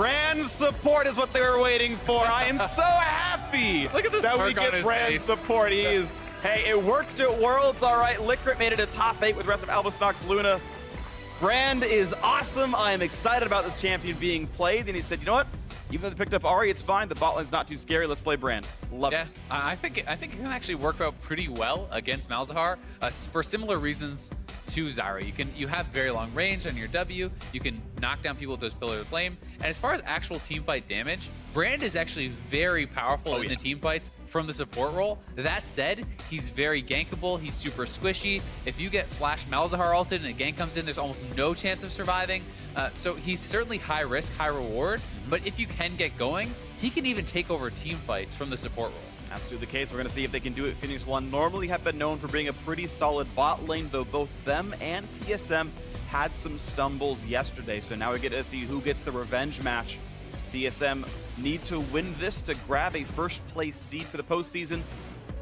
Brand support is what they were waiting for. I am so happy Look at this that we smirk on get his Brand face. support. He is, hey, it worked at Worlds, all right. Liquid made it a top 8 with the rest of Albus Luna. Brand is awesome. I am excited about this champion being played. And he said, you know what? Even though they picked up Ari, it's fine. The bot lane's not too scary. Let's play Brand. Love it. Yeah, I think it can actually work out pretty well against Malzahar for similar reasons to Zyra. You have very long range on your W. You can knock down people with those Pillars of Flame. And as far as actual teamfight damage, Brand is actually very powerful in the teamfights from the support role. That said, he's very gankable. He's super squishy. If you get Flash Malzahar ulted and a gank comes in, there's almost no chance of surviving. So he's certainly high risk, high reward. But if you can get going, he can even take over teamfights from the support role. Absolutely the case. We're going to see if they can do it. Phoenix One normally have been known for being a pretty solid bot lane, though both them and TSM had some stumbles yesterday. So now we get to see who gets the revenge match. TSM need to win this to grab a first place seed for the postseason.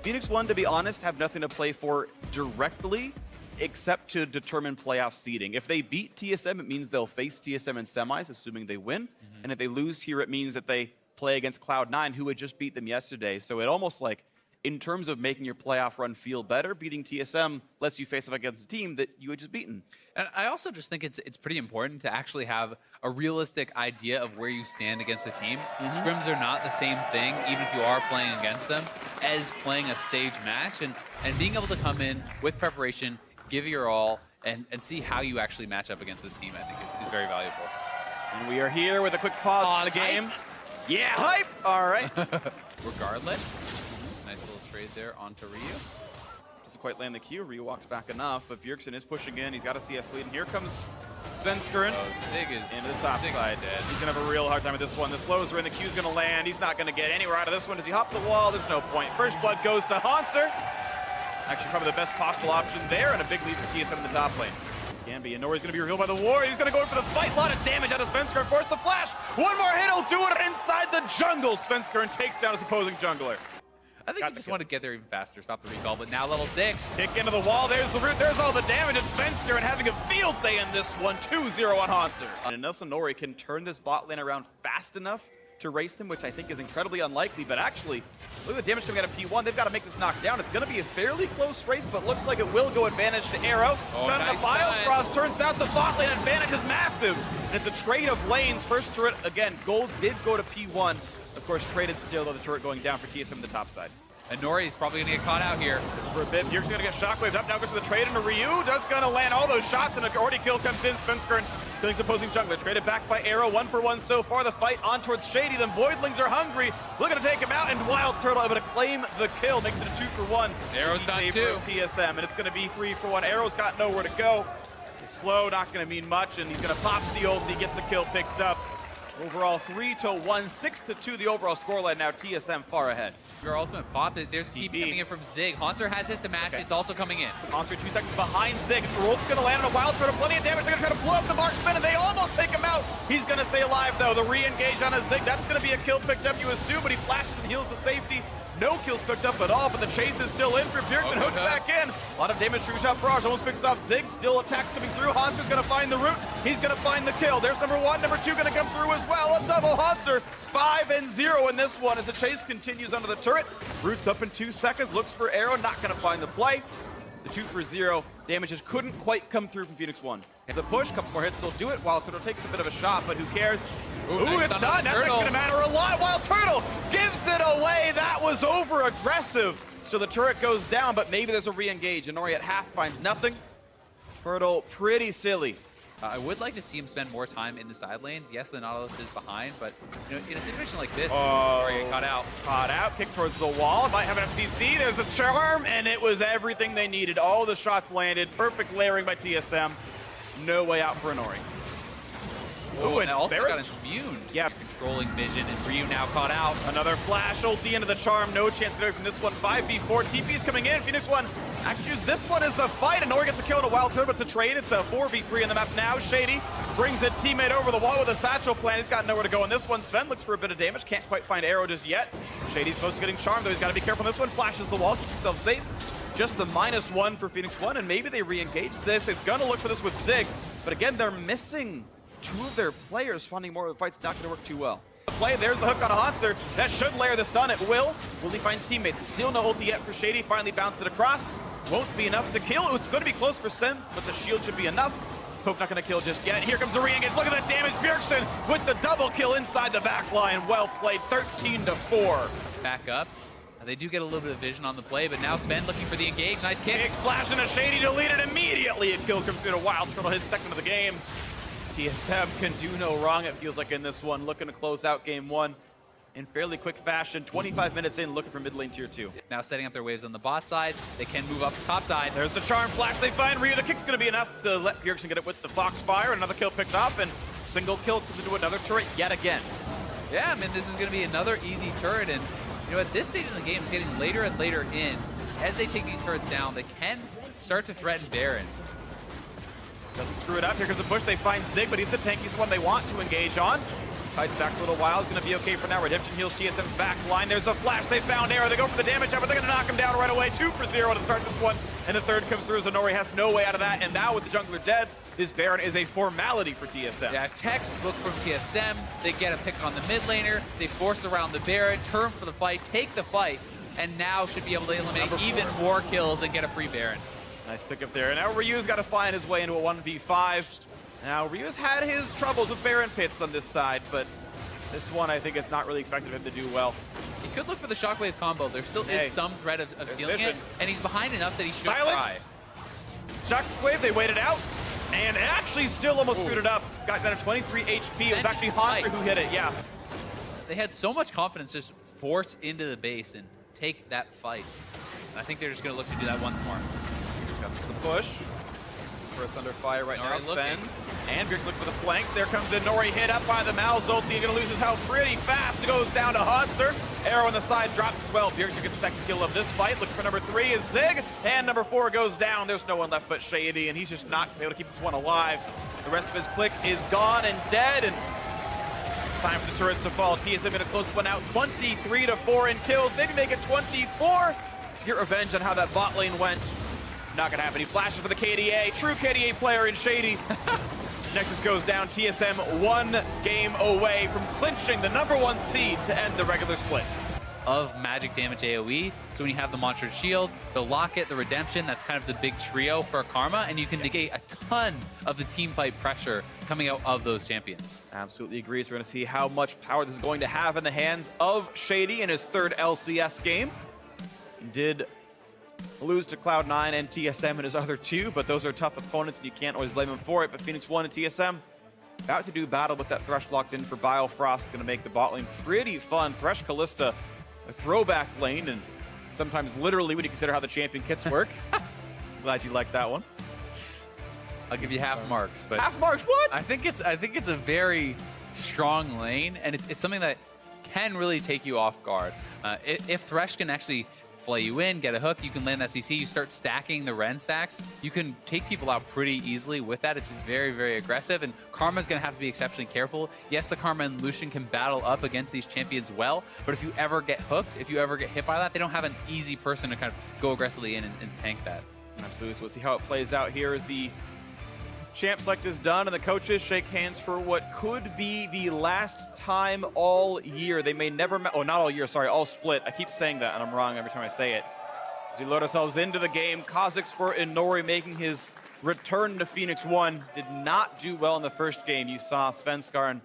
Phoenix One, to be honest, have nothing to play for directly except to determine playoff seeding. If they beat TSM, it means they'll face TSM in semis, assuming they win. And if they lose here, it means that they play against Cloud9, who had just beat them yesterday. So it almost like, in terms of making your playoff run feel better, beating TSM lets you face up against a team that you had just beaten. And I also just think it's pretty important to actually have a realistic idea of where you stand against a team. Scrims are not the same thing, even if you are playing against them, as playing a stage match. And being able to come in with preparation, give your all, and see how you actually match up against this team, I think is very valuable. And we are here with a quick pause in the game. Yeah, hype! All right. Regardless, nice little trade there onto Ryu. Doesn't quite land the Q. Ryu walks back enough, but Bjergsen is pushing in. He's got a CS lead, and here comes Svenskeren Zig is into the top side. He's gonna have a real hard time with this one. The slows are in, the Q's gonna land. He's not gonna get anywhere out of this one. Does he hop the wall? There's no point. First blood goes to Hanser. Actually, probably the best possible option there, and a big lead for TSM in the top lane. Gambi, and Nori's going to be revealed by the war. He's going to go in for the fight. A lot of damage out of Svenskeren. Force the flash. One more hit. He'll do it inside the jungle. Svenskeren takes down his opposing jungler. I think you just want to get there even faster, stop the recall, but now level 6. Kick into the wall. There's the root. There's all the damage. And Svenskeren having a field day in this one. 2-0 on Hanser. And unless Nori can turn this bot lane around fast enough to race them, which I think is incredibly unlikely, but actually, look at the damage coming out of P1. They've got to make this knockdown. It's going to be a fairly close race, but looks like it will go advantage to Arrow. Nice the Biocross turns out the bot lane advantage is massive. And it's a trade of lanes. First turret, again, gold did go to P1. Of course, traded still, though the turret going down for TSM in the top side. And Nori's probably going to get caught out here. For a bit, Bjergsen's going to get shockwaved up. Now goes to the trade into Ryu. Just going to land all those shots, and a already kill comes in. Svenskeren killing his opposing jungler. Traded back by Arrow. 1-for-1 so far. The fight on towards Shady. Then Voidlings are hungry. Looking to take him out, and Wild Turtle able to claim the kill. Makes it a 2-for-1. Arrow's done too. TSM, and it's going to be 3-for-1. Arrow's got nowhere to go. He's slow, not going to mean much, and he's going to pop the ulti, get the kill picked up. Overall 3-1, 6-2 the overall scoreline. Now TSM far ahead. Your ultimate pop, there's TP coming in from Zig. Hanser has his to match, it's also coming in. Hanser 2 seconds behind Zig. Rolt's gonna land on a Wild Turtle, plenty of damage. They're gonna try to blow up the marksman, and they almost take him out. He's gonna stay alive though. The re-engage on a Zig, that's gonna be a kill picked up, you assume, but he flashes and heals to safety. No kills picked up at all, but the chase is still in for Bjergsen. Hooks back in. A lot of damage to shot Barrage. Almost picks off Zig. Still attacks coming through. Hanser's going to find the root. He's going to find the kill. There's number 1. Number 2 going to come through as well. A double Hanser. 5-0 in this one as the chase continues under the turret. Root's up in 2 seconds. Looks for Arrow. Not going to find the play. The 2-for-0 damages couldn't quite come through from Phoenix One. It's a push. Couple more hits. They'll do it. Wild Turtle takes a bit of a shot, but who cares? Ooh, nice it's done. That's going to matter a lot. Wild Turtle gives it away. That was over aggressive. So the turret goes down, but maybe there's a re-engage. And Nori at half finds nothing. Turtle pretty silly. I would like to see him spend more time in the side lanes. Yes, the Nautilus is behind, but you know, in a situation like this, Nori get caught out. Caught out, kick towards the wall. Might have an FCC. There's a charm, and it was everything they needed. All the shots landed. Perfect layering by TSM. No way out for Nori. Oh, and Alpha got immune. Yeah. Controlling vision, and Ryu now caught out. Another flash ulti into the charm. No chance to get away from this one. 5v4. TP's coming in. Phoenix One actually use this one as the fight, and Nori gets a kill on a Wild Turtle. It's a trade. It's a 4v3 in the map now. Shady brings a teammate over the wall with a satchel plan. He's got nowhere to go on this one. Sven looks for a bit of damage. Can't quite find Arrow just yet. Shady's close to getting charmed, though. He's got to be careful on this one. Flashes the wall. Keep himself safe. Just the -1 for Phoenix One, and maybe they re-engage this. It's going to look for this with Zig, but again, they're missing two of their players finding more of the fight's not going to work too well. The play, there's the hook on Hanser. That should layer the stun. It will. Will he find teammates? Still no ulti yet for Shady. Finally bounced it across. Won't be enough to kill. It's going to be close for Sim, but the shield should be enough. Poke not going to kill just yet. Here comes the re-engage. Look at that damage. Bjergsen with the double kill inside the back line. Well played. 13-4. Back up. They do get a little bit of vision on the play, but now Sven looking for the engage. Nice kick. Big flash into Shady, deleted immediately. A kill comes through to Wild Turtle, his second of the game. TSM can do no wrong, it feels like, in this one. Looking to close out game one in fairly quick fashion. 25 minutes in, looking for mid lane tier 2. Now setting up their waves on the bot side. They can move up the top side. There's the charm flash. They find Ryu. The kick's going to be enough to let Bjergsen get it with the Foxfire. Another kill picked off, and single kill to do another turret yet again. Yeah, I mean, this is going to be another easy turret, and you know, at this stage in the game, it's getting later and later in. As they take these turrets down, they can start to threaten Baron. Doesn't screw it up. Here comes a push. They find Zig, but he's the tankiest one they want to engage on. Fights back a little while. It's going to be okay for now. Redemption heals TSM's back line. There's a flash. They found Arrow. They go for the damage up, but they're going to knock him down right away. 2 for 0 to start this one. And the third comes through. Zanori has no way out of that. And now with the jungler dead, this Baron is a formality for TSM. Yeah, textbook from TSM. They get a pick on the mid laner. They force around the Baron, turn for the fight, take the fight, and now should be able to eliminate even more kills and get a free Baron. Nice pick up there. And now Ryu's got to find his way into a 1v5. Now, Ryu's had his troubles with Baron pits on this side, but this one, I think it's not really expected of him to do well. He could look for the shockwave combo. There still is some threat of stealing it, and he's behind enough that he should try. Shockwave, they waited out, and actually still almost screwed it up. Got that at 23 HP. It was actually Hanser who hit it, yeah. They had so much confidence just force into the base and take that fight. And I think they're just going to look to do that once more. Comes the push. First under fire right now, Sven. And Bjergsen looking for the flanks. There comes the Nori, hit up by the Mal's ulti. He's going to lose his health pretty fast. It goes down to Hanser. Arrow on the side drops as well. Bjergsen gets the second kill of this fight. Looking for number 3 is Zig. And number 4 goes down. There's no one left but Shady, and he's just not able to keep this one alive. The rest of his clique is gone and dead, and it's time for the turrets to fall. TSM going to close one out, 23-4 in kills. Maybe make it 24 to get revenge on how that bot lane went. Not gonna happen. He flashes for the KDA. True KDA player in Shady. Nexus goes down. TSM 1 game away from clinching the #1 seed to end the regular split. Of magic damage AoE. So when you have the Monster Shield, the Locket, the Redemption, that's kind of the big trio for Karma, and you can negate a ton of the team fight pressure coming out of those champions. Absolutely agrees. We're gonna see how much power this is going to have in the hands of Shady in his 3rd LCS game. He did lose to Cloud9 and TSM in his other 2, but those are tough opponents and you can't always blame them for it. But Phoenix 1 and TSM about to do battle with that Thresh locked in for Biofrost. Going to make the bot lane pretty fun. Thresh Kalista, a throwback lane, and sometimes literally when you consider how the champion kits work. Glad you liked that one. I'll give you half marks, but half marks. What? I think it's a very strong lane, and it's something that can really take you off guard. If Thresh can actually flay you in, get a hook, you can land that CC, you start stacking the Ren stacks, you can take people out pretty easily with that. It's very, very aggressive, and Karma's going to have to be exceptionally careful. Yes, the Karma and Lucian can battle up against these champions well, but if you ever get hooked, if you ever get hit by that, they don't have an easy person to kind of go aggressively in and tank that. Absolutely, so we'll see how it plays out here as the champ select is done and the coaches shake hands for what could be the last time all year. They may never, not all year, sorry, all split. I keep saying that and I'm wrong every time I say it. As we load ourselves into the game, Kha'Zix for Inori making his return to Phoenix 1. Did not do well in the first game. You saw Svenskar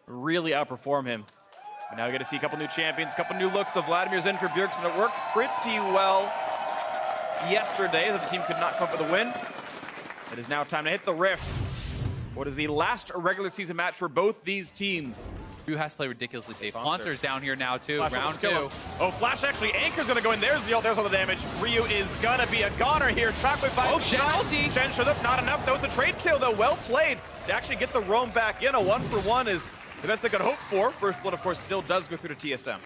really outperform him. But now we get to see a couple new champions, a couple new looks. The Vladimir's in for Bjergsen. It worked pretty well yesterday that the team could not come up with a win. It is now time to hit the rifts. What is the last regular season match for both these teams? Ryu has to play ridiculously safe. Monster's down here now too. Flash Round 2. Oh, Flash actually anchor's gonna go in. There's the ult. There's all the damage. Ryu is gonna be a goner here. Shockwave by Shen ulti. Shen should have not enough though. It's a trade kill though. Well played to actually get the roam back in. A 1-for-1 is the best they could hope for. First blood, of course, still does go through to TSM.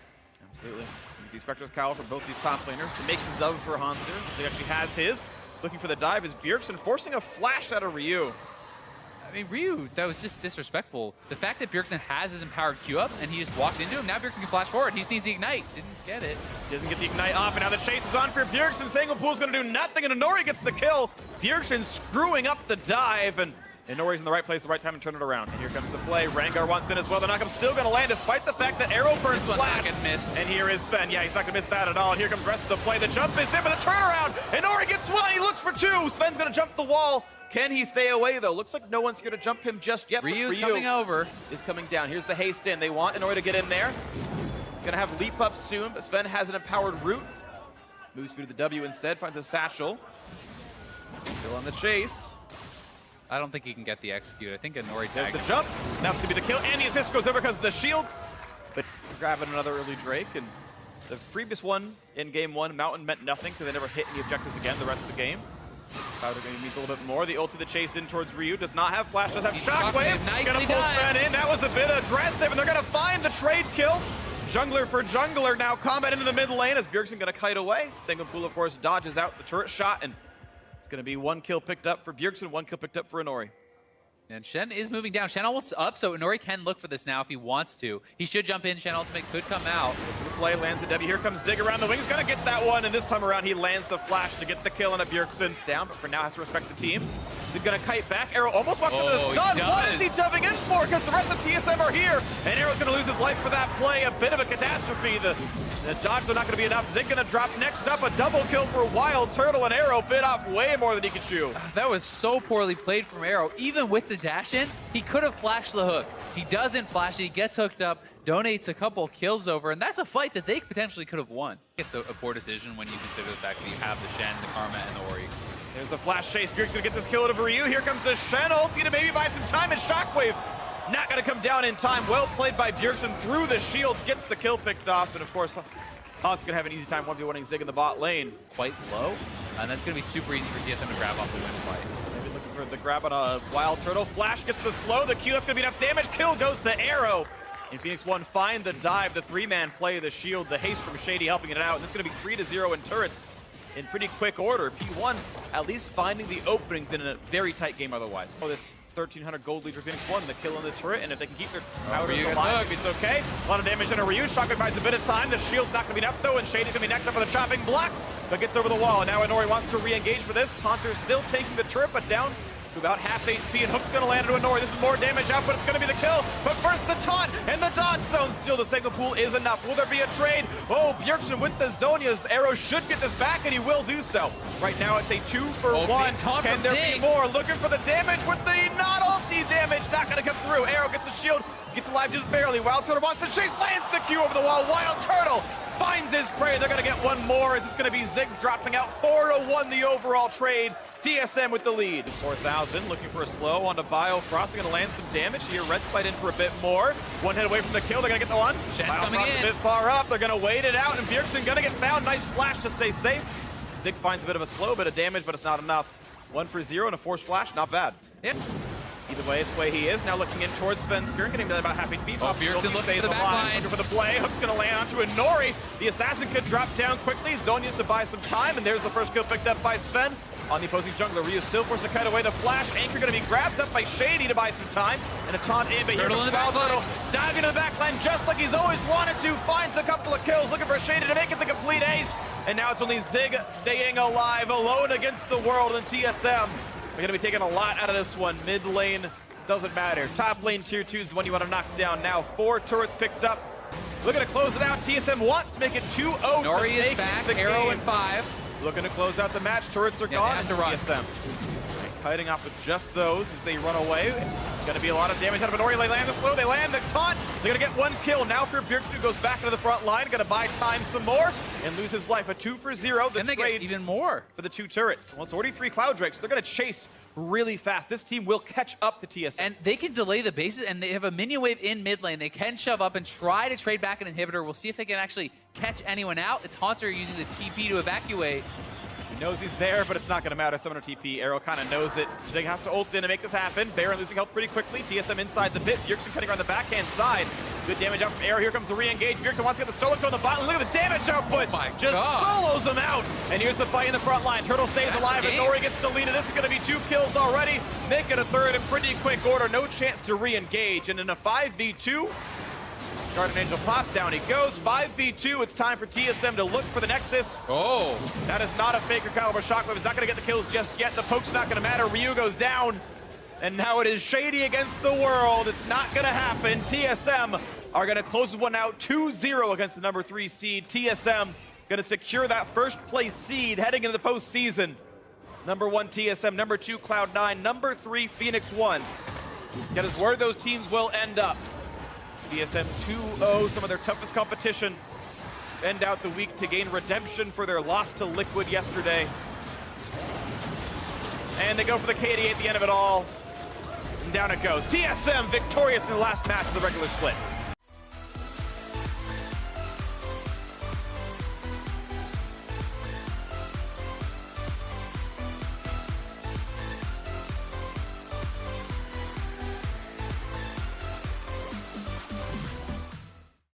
Absolutely. You see Spectre's cowl for both these top laners. The makes of for Hanser. He actually has his. Looking for the dive is Bjergsen forcing a flash out of Ryu. I mean, Ryu, that was just disrespectful. The fact that Bjergsen has his empowered Q up and he just walked into him, now Bjergsen can flash forward. He just needs the ignite. Didn't get it. Doesn't get the ignite off, and now the chase is on for Bjergsen. Sanglepool's gonna do nothing, and Inori gets the kill. Bjergsen screwing up the dive, and And Nori's in the right place, the right time to turn it around. And here comes the play. Rengar wants in as well. The knock-up still going to land despite the fact that Arrow burns flash. And here is Sven. Yeah, he's not going to miss that at all. And here comes the rest of the play. The jump is in for the turnaround. And Nori gets one. He looks for two. Sven's going to jump the wall. Can he stay away, though? Looks like no one's here to jump him just yet. Ryu's coming over. Is coming down. Here's the haste in. They want Nori to get in there. He's going to have leap up soon, but Sven has an empowered root. Moves through to the W instead. Finds a satchel. Still on the chase. I don't think he can get the execute. I think a Nori There's tag. the jump. That's to be the kill. And the assist goes over because of the shields. But grabbing another early Drake. And the previous one in game one, Mountain meant nothing because they never hit any objectives again the rest of the game. Powder game means a little bit more. The ult to the chase in towards Ryu. Does not have flash, does have shockwave. Gonna pull Sven in. That was a bit aggressive, and they're gonna find the trade kill. Jungler for jungler now. Combat into the mid lane as Bjergsen gonna kite away. Sengoku, of course, dodges out the turret shot, and it's gonna be one kill picked up for Bjergsen, one kill picked up for Inori. And Shen is moving down. Shen almost up, so Inori can look for this now if he wants to. He should jump in. Shen ultimate could come out. The play lands the W. Here comes Zig around the wings. Gonna get that one, and this time around he lands the flash to get the kill on a Bjergsen down, but for now has to respect the team. He's gonna kite back. Arrow almost walked into the stun. What is he jumping in for? Because the rest of TSM are here, and Arrow's gonna lose his life for that play. A bit of a catastrophe. The dodges are not gonna be enough. Zig gonna drop next up. A double kill for Wild Turtle, and Arrow bit off way more than he could chew. That was so poorly played from Arrow. Even with the dash in, he could have flashed the hook. He doesn't flash it. He gets hooked up, donates a couple kills over, and that's a fight that they potentially could have won. It's a poor decision when you consider the fact that you have the Shen, the Karma, and the Ori. There's the flash chase. Bjergsen's gonna get this kill over Ryu. Here comes the Shen ult. Gonna maybe buy some time, and Shockwave not gonna come down in time. Well played by Bjergsen through the shields, gets the kill picked off, and of course, Hot's gonna have an easy time 1v1ing Zig in the bot lane. Quite low, and that's gonna be super easy for TSM to grab off the win fight. Maybe looking for the grab on a Wild Turtle. Flash gets the slow. The Q, that's gonna be enough damage. Kill goes to Arrow. And Phoenix One find the dive, the three-man play, the shield, the haste from Shady helping it out. And this is gonna be 3-0 in turrets in pretty quick order. P1 at least finding the openings in a very tight game otherwise. Oh, this 1,300 gold lead for Phoenix One, the kill on the turret, and if they can keep their powder alive, it's okay. A lot of damage on a Ryu. Shockwave buys a bit of time. The shield's not gonna be enough though, and Shady's gonna be next up for the chopping block, but gets over the wall. And now Inori wants to re-engage for this. Haunter still taking the turret, but down to about half HP, and Hook's gonna land into Inori. This is more damage out, but it's gonna be the kill. But first the taunt and the dodge zone. Still the single pool is enough. Will there be a trade? Oh, Bjergsen with the Zhonya's Arrow should get this back, and he will do so. Right now it's a 2-for-1. Can there be more? Looking for the damage with the not ulti damage. Not gonna come through. Arrow gets a shield, gets alive just barely. Wild Turtle wants to chase, lands the Q over the wall. Wild Turtle finds his prey. They're gonna get one more as it's gonna be Zig dropping out 4-1 the overall trade. TSM with the lead. 4,000 looking for a slow onto Biofrost. They're gonna land some damage here. Red Spite in for a bit more. One hit away from the kill. They're gonna get the one. Biofrost a bit far up. They're gonna wait it out, and Bjergsen gonna get found. Nice flash to stay safe. Zig finds a bit of a slow, bit of damage, but it's not enough. 1-for-0 and a forced flash, not bad. Yep. Either way, it's the way he is. Now looking in towards Sven Skirn, getting to about half HP. Bjergsen looking for the back line. Looking for the play. Hook's gonna land onto Inori. The assassin could drop down quickly. Zhonya's to buy some time, and there's the first kill picked up by Sven. On the opposing jungler, Ryu still forced to cut away the flash. Anchor gonna be grabbed up by Shady to buy some time. And a taunt in, but here comes Wild Turtle. Diving into the backline just like he's always wanted to. Finds a couple of kills, looking for Shady to make it the complete ace. And now it's only Zig staying alive, alone against the world in TSM. We're gonna be taking a lot out of this one. Mid lane, doesn't matter. Top lane, tier 2 is the one you want to knock down. Now 4 turrets picked up. Looking to close it out. TSM wants to make it 2-0. Nori is back, Arrow in 5. Looking to close out the match. Turrets are gone. They have to run. TSM kiting off with just those as they run away. Going to be a lot of damage out of Inori. They land the slow. They land the taunt. They're going to get one kill. Now for Bjergsen, who goes back into the front line. Going to buy time some more and lose his life. A 2-for-0. Then they get even more for the 2 turrets. Well, it's already 3 Cloud Drakes. So they're going to chase really fast. This team will catch up to TSM. And they can delay the bases, and they have a minion wave in mid lane. They can shove up and try to trade back an inhibitor. We'll see if they can actually catch anyone out. It's Haunter using the TP to evacuate. He knows he's there, but it's not going to matter. Summoner TP. Arrow kind of knows it. Zig has to ult in to make this happen. Baron losing health pretty quickly. TSM inside the pit. Bjergsen cutting around the backhand side. Good damage out from Arrow. Here comes the re-engage. Bjergsen wants to get the solo kill on the bottom. Look at the damage output. Oh my Just God. follows him out. And here's the fight in the front line. Turtle stays alive, and Nori gets deleted. This is going to be 2 kills already. Make it a 3rd in pretty quick order. No chance to re-engage. And in a 5v2, Guardian Angel pops down. He goes 5v2. It's time for TSM to look for the Nexus. Oh. That is not a Faker caliber shockwave. He's not going to get the kills just yet. The poke's not going to matter. Ryu goes down. And now it is Shady against the world. It's not going to happen. TSM are going to close one out 2-0 against the number 3 seed. TSM going to secure that first place seed heading into the postseason. Number 1 TSM, number 2 Cloud9, number 3 Phoenix 1. That is where those teams will end up. TSM 2-0, some of their toughest competition. End out the week to gain redemption for their loss to Liquid yesterday. And they go for the KD at the end of it all. And down it goes. TSM victorious in the last match of the regular split.